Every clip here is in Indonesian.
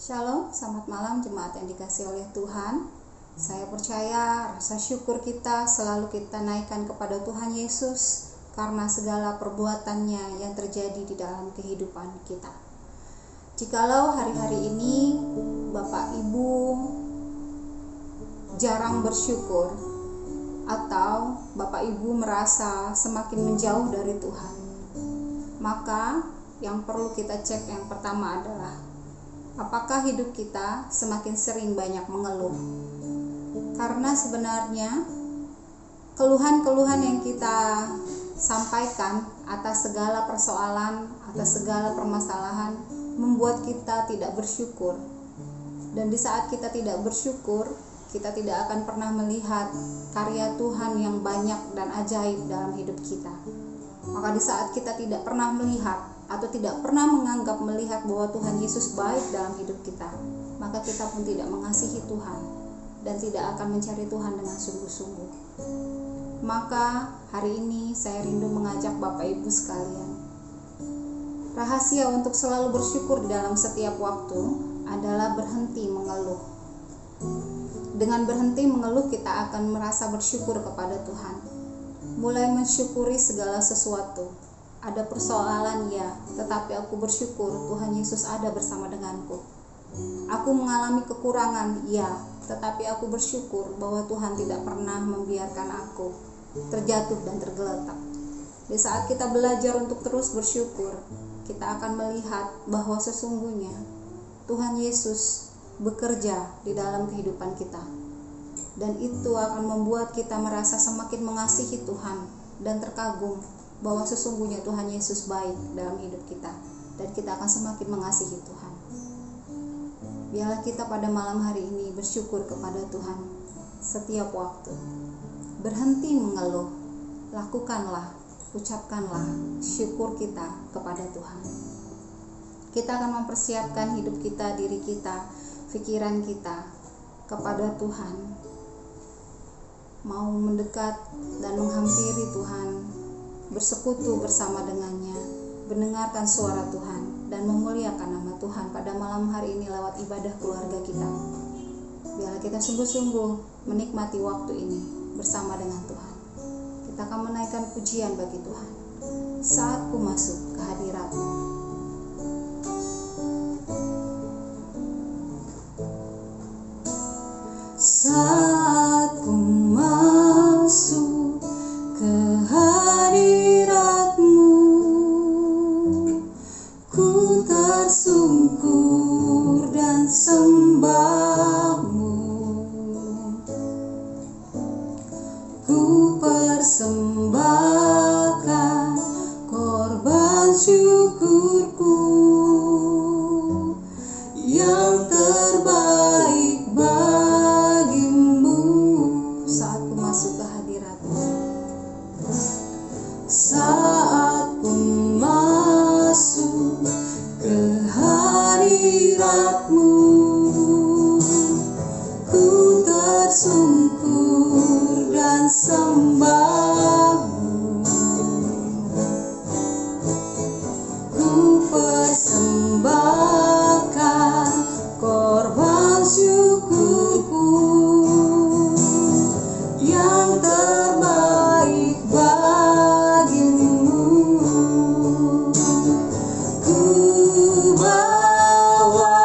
Shalom, selamat malam jemaat yang dikasihi oleh Tuhan. Saya percaya rasa syukur kita selalu kita naikkan kepada Tuhan Yesus karena segala perbuatannya yang terjadi di dalam kehidupan kita. Jikalau hari-hari ini Bapak Ibu jarang bersyukur atau Bapak Ibu merasa semakin menjauh dari Tuhan, maka yang perlu kita cek yang pertama adalah apakah hidup kita semakin sering banyak mengeluh? Karena sebenarnya keluhan-keluhan yang kita sampaikan atas segala persoalan, atas segala permasalahan membuat kita tidak bersyukur. Dan di saat kita tidak bersyukur, kita tidak akan pernah melihat karya Tuhan yang banyak dan ajaib dalam hidup kita. Maka di saat kita tidak pernah melihat atau tidak pernah menganggap melihat bahwa Tuhan Yesus baik dalam hidup kita, maka kita pun tidak mengasihi Tuhan dan tidak akan mencari Tuhan dengan sungguh-sungguh. Maka hari ini saya rindu mengajak Bapak Ibu sekalian, rahasia untuk selalu bersyukur di dalam setiap waktu adalah berhenti mengeluh. Dengan berhenti mengeluh kita akan merasa bersyukur kepada Tuhan, mulai mensyukuri segala sesuatu. Ada persoalan ya, tetapi aku bersyukur Tuhan Yesus ada bersama denganku. Aku mengalami kekurangan ya, tetapi aku bersyukur bahwa Tuhan tidak pernah membiarkan aku terjatuh dan tergeletak. Di saat kita belajar untuk terus bersyukur, kita akan melihat bahwa sesungguhnya Tuhan Yesus bekerja di dalam kehidupan kita. Dan itu akan membuat kita merasa semakin mengasihi Tuhan dan terkagum bahwa sesungguhnya Tuhan Yesus baik dalam hidup kita, dan kita akan semakin mengasihi Tuhan. Biarlah kita pada malam hari ini bersyukur kepada Tuhan setiap waktu. Berhenti mengeluh, lakukanlah, ucapkanlah syukur kita kepada Tuhan. Kita akan mempersiapkan hidup kita, diri kita, pikiran kita kepada Tuhan, mau mendekat dan menghampiri Tuhan, bersekutu bersama dengannya, mendengarkan suara Tuhan dan memuliakan nama Tuhan pada malam hari ini lewat ibadah keluarga kita. Biarlah kita sungguh-sungguh menikmati waktu ini bersama dengan Tuhan. Kita akan menaikkan pujian bagi Tuhan. Saat ku masuk ke hadirat-Mu. Saat ku masuk ke hadirat-Mu, ku tersungkur dan sembah-Mu. Ku persembahkan korban syukurku yang terbaik bagimu. Saat ku masuk ke hadirat-Mu, saat ku masuk ke hadirat-Mu, ku tersungkur dan sembah-Mu. Ku persembahkan korban syukurku yang terbaik bagimu. Ku bawa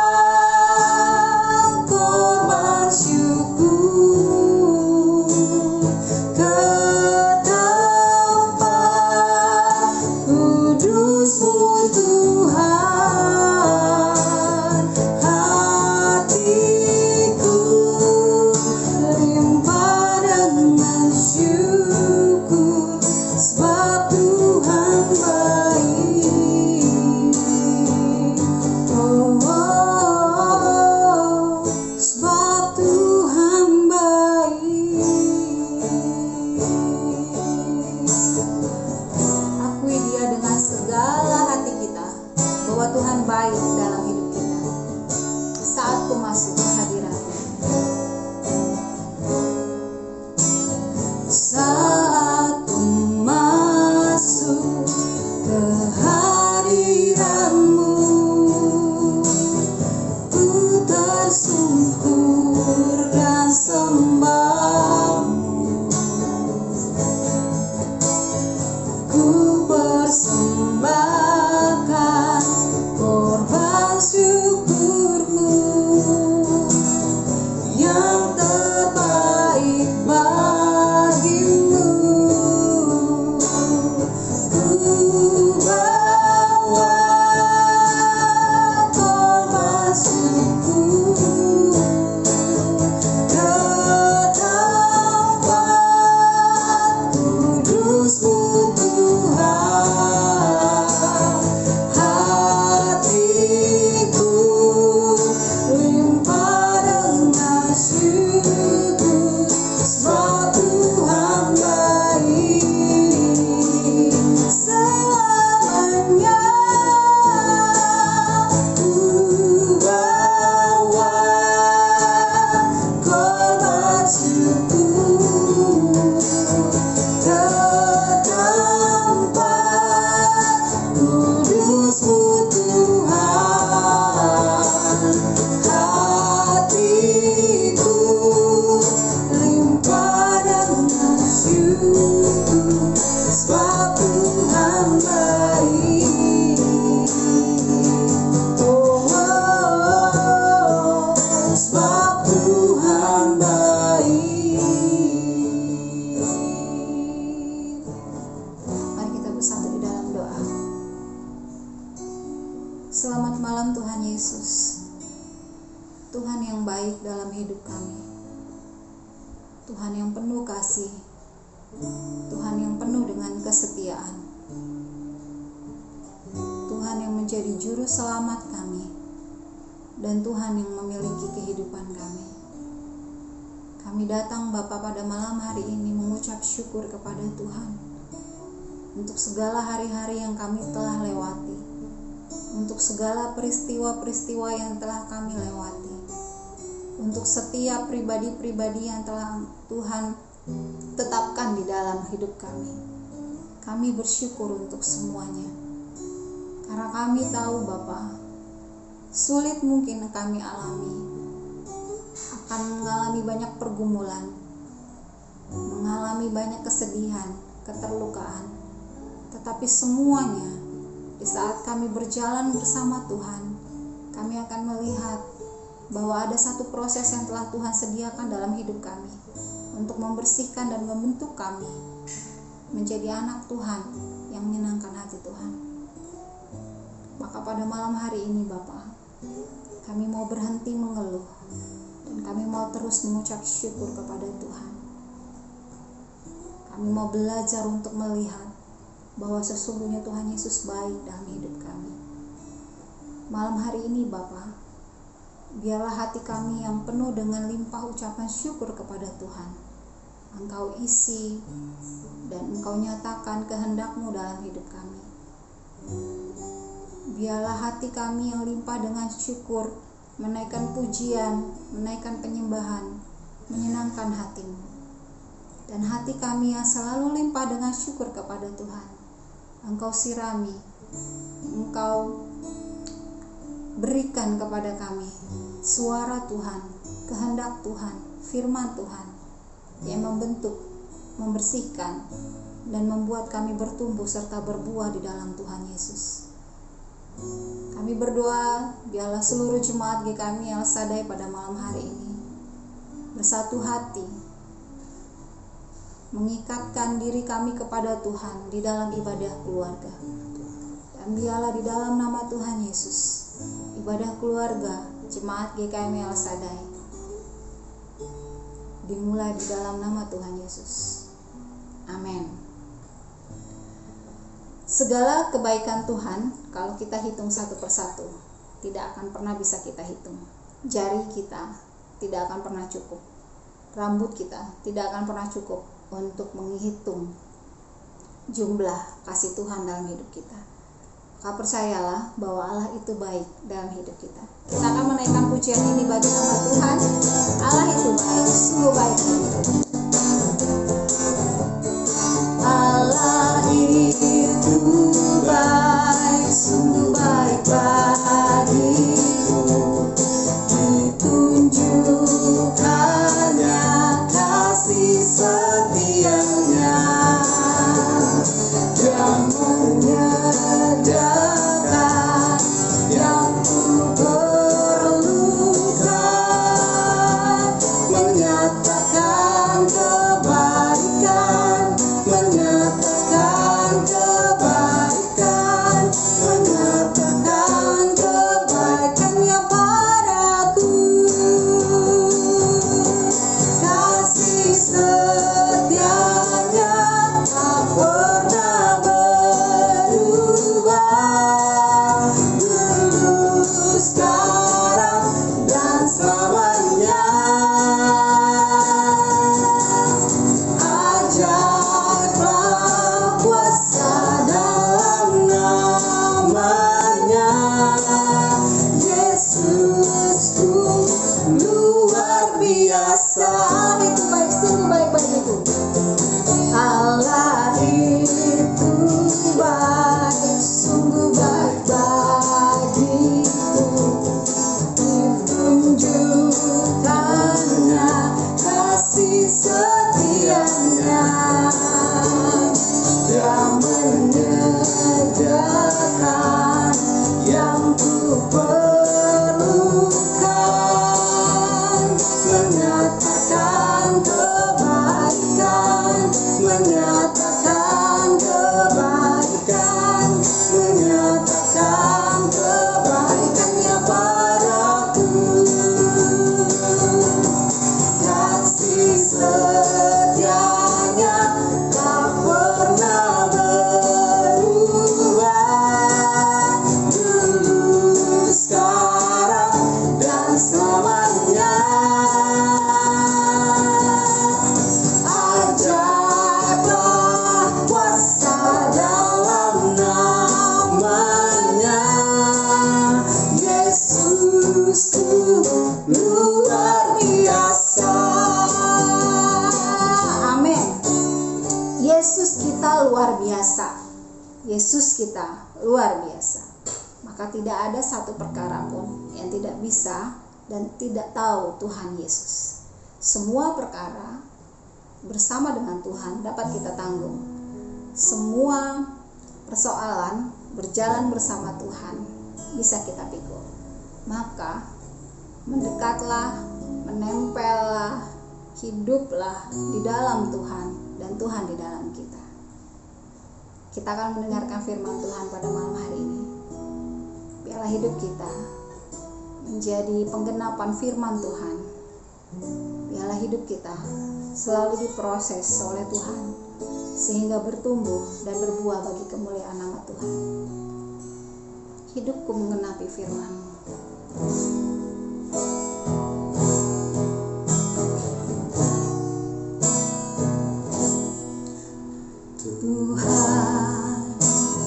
Tuhan Yesus, Tuhan yang baik dalam hidup kami, Tuhan yang penuh kasih, Tuhan yang penuh dengan kesetiaan, Tuhan yang menjadi juru selamat kami, dan Tuhan yang memiliki kehidupan kami. Kami datang Bapa pada malam hari ini mengucap syukur kepada Tuhan untuk segala hari-hari yang kami telah lewati, untuk segala peristiwa-peristiwa yang telah kami lewati, untuk setiap pribadi-pribadi yang telah Tuhan tetapkan di dalam hidup kami. Kami bersyukur untuk semuanya, karena kami tahu Bapa, sulit mungkin kami alami, akan mengalami banyak pergumulan, mengalami banyak kesedihan, keterlukaan, tetapi semuanya di saat kami berjalan bersama Tuhan, kami akan melihat bahwa ada satu proses yang telah Tuhan sediakan dalam hidup kami untuk membersihkan dan membentuk kami menjadi anak Tuhan yang menyenangkan hati Tuhan. Maka pada malam hari ini Bapa, kami mau berhenti mengeluh dan kami mau terus mengucap syukur kepada Tuhan. Kami mau belajar untuk melihat bahwa sesungguhnya Tuhan Yesus baik dalam hidup kami. Malam hari ini Bapa, biarlah hati kami yang penuh dengan limpah ucapan syukur kepada Tuhan, Engkau isi dan Engkau nyatakan kehendak-Mu dalam hidup kami. Biarlah hati kami yang limpah dengan syukur, menaikkan pujian, menaikkan penyembahan, menyenangkan hati-Mu. Dan hati kami yang selalu limpah dengan syukur kepada Tuhan, Engkau sirami, Engkau berikan kepada kami suara Tuhan, kehendak Tuhan, firman Tuhan yang membentuk, membersihkan, dan membuat kami bertumbuh serta berbuah di dalam Tuhan Yesus. Kami berdoa, biarlah seluruh jemaat GKMI El Shaddai pada malam hari ini bersatu hati, mengikatkan diri kami kepada Tuhan di dalam ibadah keluarga. Dan biarlah di dalam nama Tuhan Yesus, ibadah keluarga jemaat GKMI El Shaddai dimulai di dalam nama Tuhan Yesus. Amin. Segala kebaikan Tuhan, kalau kita hitung satu persatu, tidak akan pernah bisa kita hitung. Jari kita tidak akan pernah cukup. Rambut kita tidak akan pernah cukup untuk menghitung jumlah kasih Tuhan dalam hidup kita. Maka percayalah bahwa Allah itu baik dalam hidup kita. Kita akan menaikkan pujian ini bagi nama Tuhan. Allah itu baik, sungguh baik. Allah itu baik, sungguh baik bagiku. Ditunjukkannya kasih setianya yang menyediakan yang ku perlukan, menyatakan kebaikan, menyatakan kebaikan, menyatakan kebaikannya padaku. Kasih setianya tak pernah berubah, tulus luar biasa. Yesus kita luar biasa. Maka tidak ada satu perkara pun yang tidak bisa dan tidak tahu Tuhan Yesus. Semua perkara bersama dengan Tuhan dapat kita tanggung. Semua persoalan berjalan bersama Tuhan bisa kita pikul. Maka mendekatlah, menempellah, hiduplah di dalam Tuhan dan Tuhan di dalam kita. Kita akan mendengarkan firman Tuhan pada malam hari ini. Biarlah hidup kita menjadi penggenapan firman Tuhan. Biarlah hidup kita selalu diproses oleh Tuhan sehingga bertumbuh dan berbuah bagi kemuliaan nama Tuhan. Hidupku menggenapi firman-Mu. Tuhan,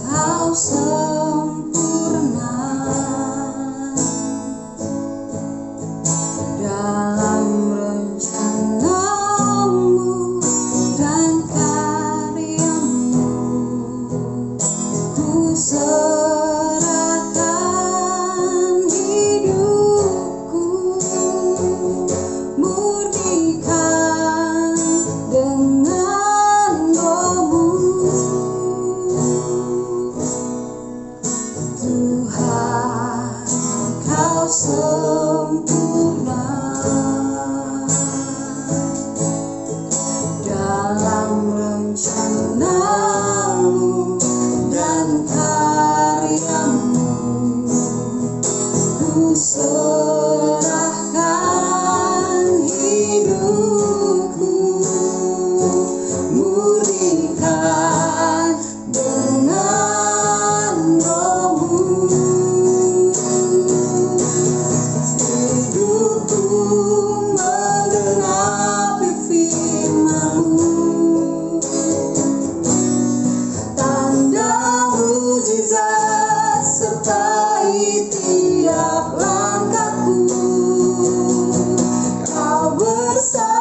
Kau sempurna dalam rencana-Mu dan karya-Mu. Ku serahkan hidupku, murnikan dengan Roh-Mu. Tuhan, Kau sempurna dalam rencana-Mu dan karya-Mu. Ku serahkan hidupku, murnikan dengan Roh-Mu. Hidupku menggenapi firman-Mu, tanda mukjizat sertai tiap langkahku. Kau bersamaku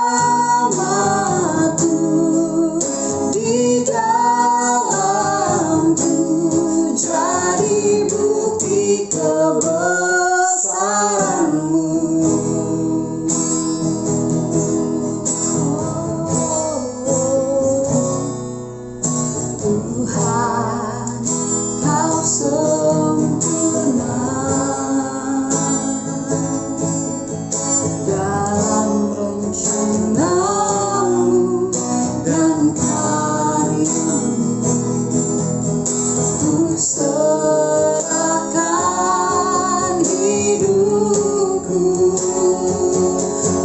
di dalamku, jadi bukti kebesaran-Mu. Tuhan, Kau sempurna dalam rencana-Mu dan karya-Mu. Ku serahkan hidupku,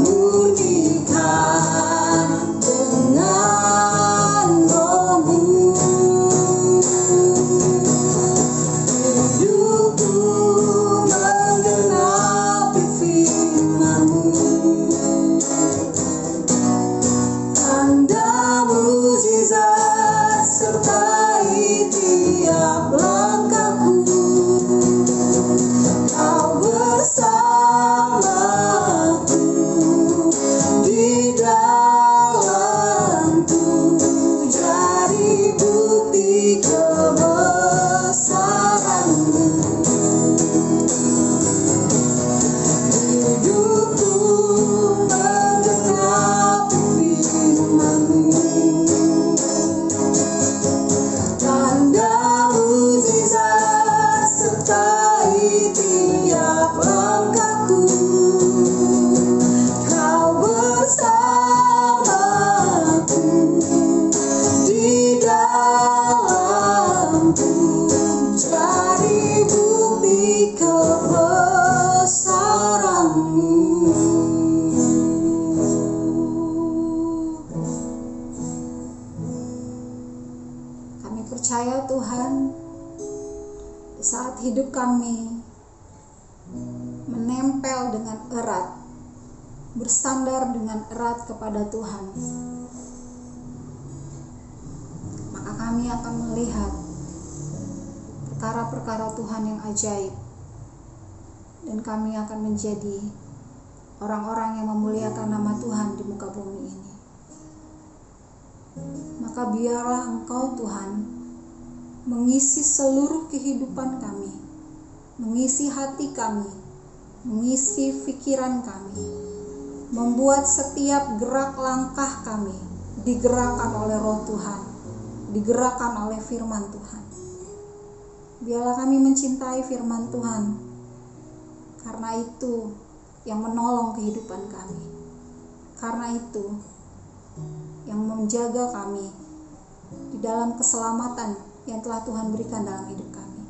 murnikan dengan Roh-Mu. Hidupku menggenapi firman-Mu, tanda mukjizat sertai tiap langkahku. Kau bersamaku di dalamku, jadi bukti kebesaran-Mu. Hidupku menggenapi firman-Mu, tanda mukjizat sertai tiap langkahku. Kau bersamaku di dalamku, jadi bukti kebesaran-Mu. Kami percaya Tuhan, di saat hidup kami menempel dengan erat, bersandar dengan erat kepada Tuhan, maka kami akan melihat perkara-perkara Tuhan yang ajaib, dan kami akan menjadi orang-orang yang memuliakan nama Tuhan di muka bumi ini. Maka biarlah Engkau Tuhan mengisi seluruh kehidupan kami, mengisi hati kami, mengisi pikiran kami, membuat setiap gerak langkah kami digerakkan oleh Roh Tuhan, digerakkan oleh firman Tuhan. Biarlah kami mencintai firman Tuhan, karena itu yang menolong kehidupan kami, karena itu yang menjaga kami di dalam keselamatan yang telah Tuhan berikan dalam hidup kami.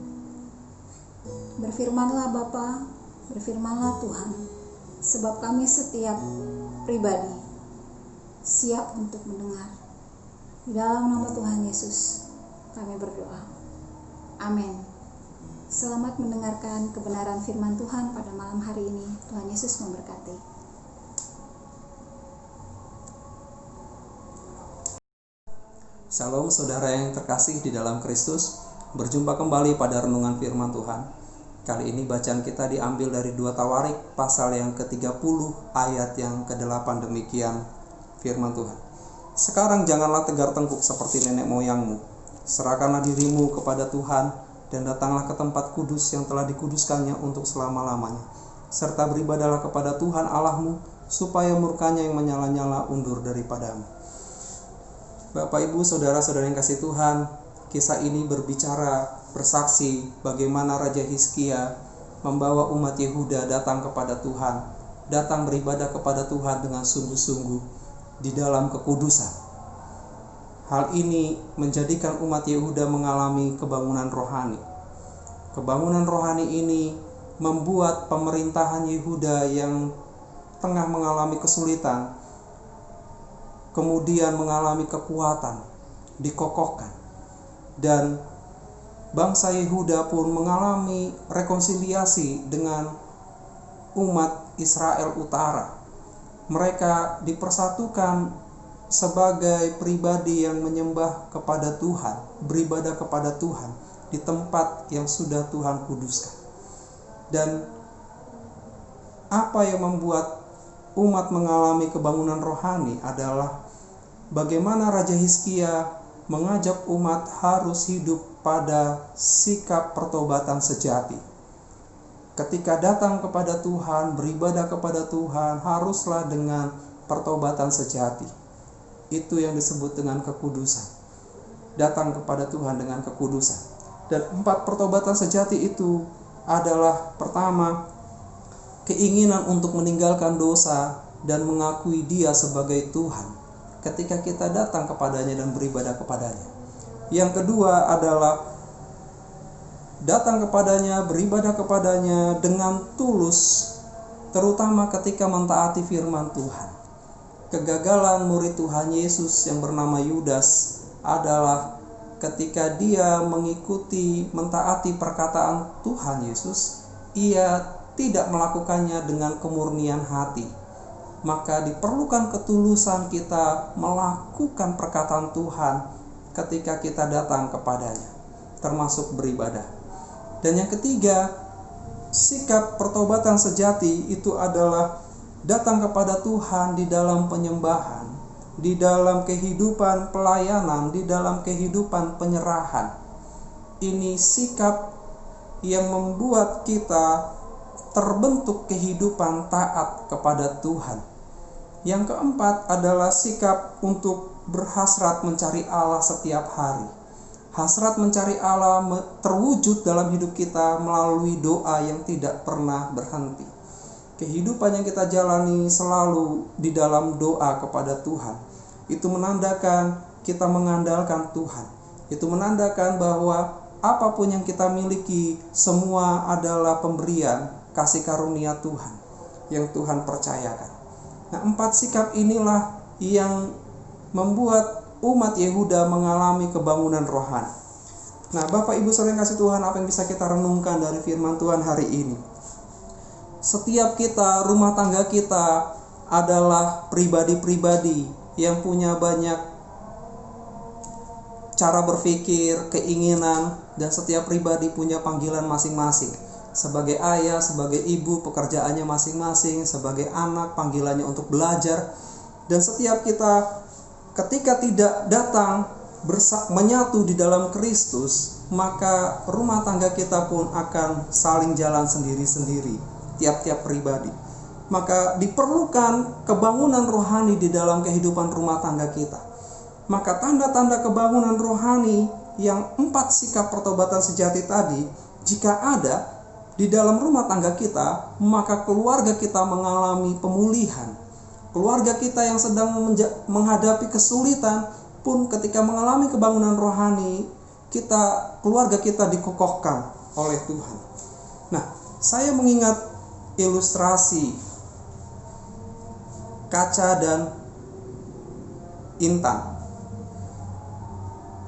Berfirmanlah Bapa, berfirmanlah Tuhan, sebab kami setiap pribadi siap untuk mendengar. Di dalam nama Tuhan Yesus kami berdoa. Amin. Selamat mendengarkan kebenaran firman Tuhan pada malam hari ini. Tuhan Yesus memberkati. Shalom saudara yang terkasih di dalam Kristus. Berjumpa kembali pada renungan firman Tuhan. Kali ini bacaan kita diambil dari 2 Tawarik pasal yang ke-30 ayat yang ke-8. Demikian firman Tuhan. Sekarang janganlah tegar tengkuk seperti nenek moyangmu. Serahkanlah dirimu kepada Tuhan dan datanglah ke tempat kudus yang telah dikuduskannya untuk selama-lamanya. Serta beribadahlah kepada Tuhan Allahmu, supaya murkanya yang menyala-nyala undur daripadamu. Bapak, Ibu, saudara-saudara yang kasih Tuhan, kisah ini berbicara, bersaksi bagaimana Raja Hizkia membawa umat Yehuda datang kepada Tuhan, datang beribadah kepada Tuhan dengan sungguh-sungguh di dalam kekudusan. Hal ini menjadikan umat Yehuda mengalami kebangunan rohani. Kebangunan rohani ini membuat pemerintahan Yehuda yang tengah mengalami kesulitan, kemudian mengalami kekuatan, dikokohkan. Dan bangsa Yehuda pun mengalami rekonsiliasi dengan umat Israel Utara. Mereka dipersatukan sebagai pribadi yang menyembah kepada Tuhan, beribadah kepada Tuhan di tempat yang sudah Tuhan kuduskan. Dan apa yang membuat umat mengalami kebangunan rohani adalah bagaimana Raja Hizkia mengajak umat harus hidup pada sikap pertobatan sejati. Ketika datang kepada Tuhan, beribadah kepada Tuhan, haruslah dengan pertobatan sejati. Itu yang disebut dengan kekudusan. Datang kepada Tuhan dengan kekudusan. Dan 4 pertobatan sejati itu adalah: pertama, keinginan untuk meninggalkan dosa dan mengakui Dia sebagai Tuhan ketika kita datang kepadanya dan beribadah kepadanya. Yang kedua adalah datang kepadanya, beribadah kepadanya dengan tulus, terutama ketika mentaati firman Tuhan. Kegagalan murid Tuhan Yesus yang bernama Yudas adalah ketika dia mengikuti, mentaati perkataan Tuhan Yesus, ia tidak melakukannya dengan kemurnian hati. Maka diperlukan ketulusan kita melakukan perkataan Tuhan ketika kita datang kepadanya, termasuk beribadah. Dan yang ketiga, sikap pertobatan sejati itu adalah datang kepada Tuhan di dalam penyembahan, di dalam kehidupan pelayanan, di dalam kehidupan penyerahan. Ini sikap yang membuat kita terbentuk kehidupan taat kepada Tuhan. Yang keempat adalah sikap untuk berhasrat mencari Allah setiap hari. Hasrat mencari Allah terwujud dalam hidup kita melalui doa yang tidak pernah berhenti. Kehidupan yang kita jalani selalu di dalam doa kepada Tuhan. Itu menandakan kita mengandalkan Tuhan. Itu menandakan bahwa apapun yang kita miliki semua adalah pemberian kasih karunia Tuhan yang Tuhan percayakan. Nah, 4 sikap inilah yang membuat umat Yehuda mengalami kebangunan rohani. Nah, Bapak Ibu saudara yang kasih Tuhan, apa yang bisa kita renungkan dari firman Tuhan hari ini? Setiap kita, rumah tangga kita adalah pribadi-pribadi yang punya banyak cara berpikir, keinginan, dan setiap pribadi punya panggilan masing-masing. Sebagai ayah, sebagai ibu, pekerjaannya masing-masing. Sebagai anak, panggilannya untuk belajar. Dan setiap kita ketika tidak datang menyatu di dalam Kristus, maka rumah tangga kita pun akan saling jalan sendiri-sendiri, tiap-tiap pribadi. Maka diperlukan kebangunan rohani di dalam kehidupan rumah tangga kita. Maka tanda-tanda kebangunan rohani yang 4 sikap pertobatan sejati tadi, jika ada di dalam rumah tangga kita, maka keluarga kita mengalami pemulihan. Keluarga kita yang sedang menghadapi kesulitan pun ketika mengalami kebangunan rohani, keluarga kita dikokohkan oleh Tuhan. Nah, saya mengingat ilustrasi kaca dan intan.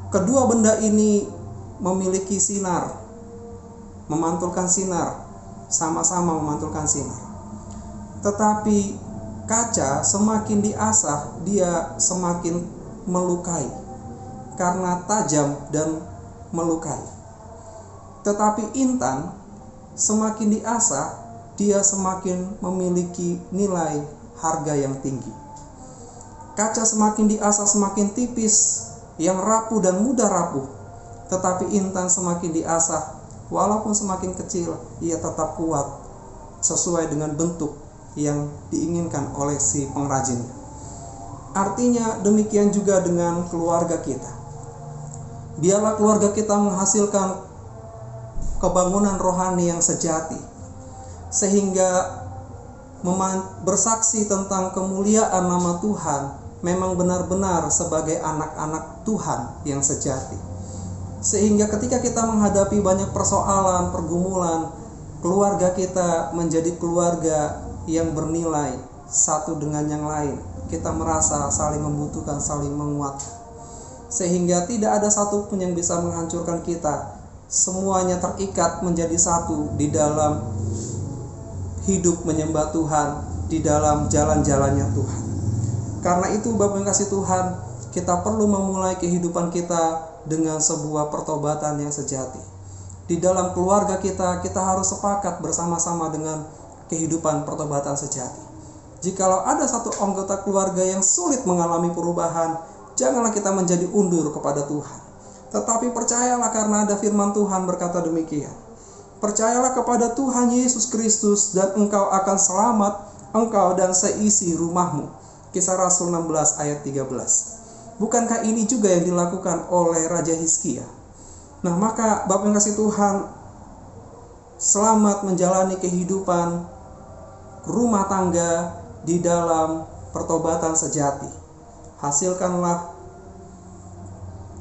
Kedua benda ini memiliki sinar, memantulkan sinar, sama-sama memantulkan sinar. Tetapi kaca semakin diasah, dia semakin melukai karena tajam dan melukai. Tetapi intan semakin diasah, dia semakin memiliki nilai harga yang tinggi. Kaca semakin diasah semakin tipis, yang rapuh dan mudah rapuh. Tetapi intan semakin diasah, walaupun semakin kecil, ia tetap kuat sesuai dengan bentuk yang diinginkan oleh si pengrajinnya. Artinya demikian juga dengan keluarga kita. Biarlah keluarga kita menghasilkan kebangunan rohani yang sejati, sehingga bersaksi tentang kemuliaan nama Tuhan, memang benar-benar sebagai anak-anak Tuhan yang sejati. Sehingga ketika kita menghadapi banyak persoalan, pergumulan, keluarga kita menjadi keluarga yang bernilai satu dengan yang lain. Kita merasa saling membutuhkan, saling menguatkan. Sehingga tidak ada satupun yang bisa menghancurkan kita. Semuanya terikat menjadi satu di dalam hidup menyembah Tuhan, di dalam jalan-jalannya Tuhan. Karena itu Bapak yang kasih Tuhan, kita perlu memulai kehidupan kita dengan sebuah pertobatan yang sejati. Di dalam keluarga kita harus sepakat bersama-sama dengan kehidupan pertobatan sejati. Jikalau ada satu anggota keluarga yang sulit mengalami perubahan, janganlah kita menjadi undur kepada Tuhan. Tetapi percayalah, karena ada firman Tuhan berkata demikian. Percayalah kepada Tuhan Yesus Kristus dan engkau akan selamat, engkau dan seisi rumahmu. Kisah Rasul 16 ayat 13. Bukankah ini juga yang dilakukan oleh Raja Hizkia? Nah, maka Bapak yang kasih Tuhan, selamat menjalani kehidupan rumah tangga di dalam pertobatan sejati. Hasilkanlah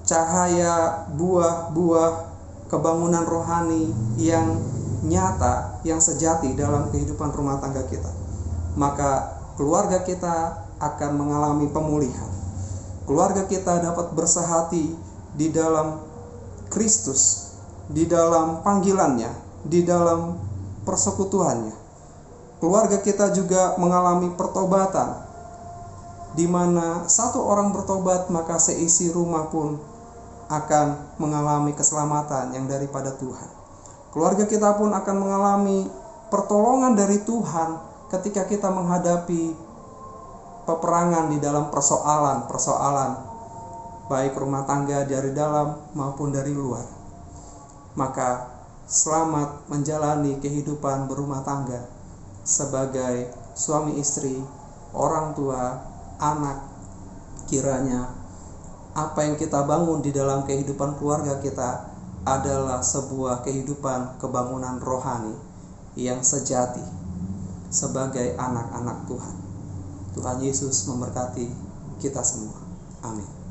cahaya buah-buah kebangunan rohani yang nyata, yang sejati dalam kehidupan rumah tangga kita. Maka keluarga kita akan mengalami pemulihan. Keluarga kita dapat bersehati di dalam Kristus, di dalam panggilannya, di dalam persekutuannya. Keluarga kita juga mengalami pertobatan, di mana satu orang bertobat maka seisi rumah pun akan mengalami keselamatan yang daripada Tuhan. Keluarga kita pun akan mengalami pertolongan dari Tuhan ketika kita menghadapi peperangan di dalam persoalan-persoalan, baik rumah tangga dari dalam maupun dari luar. Maka selamat menjalani kehidupan berumah tangga sebagai suami istri, orang tua, anak. Kiranya apa yang kita bangun di dalam kehidupan keluarga kita adalah sebuah kehidupan kebangunan rohani yang sejati sebagai anak-anak Tuhan. Tuhan Yesus memberkati kita semua. Amin.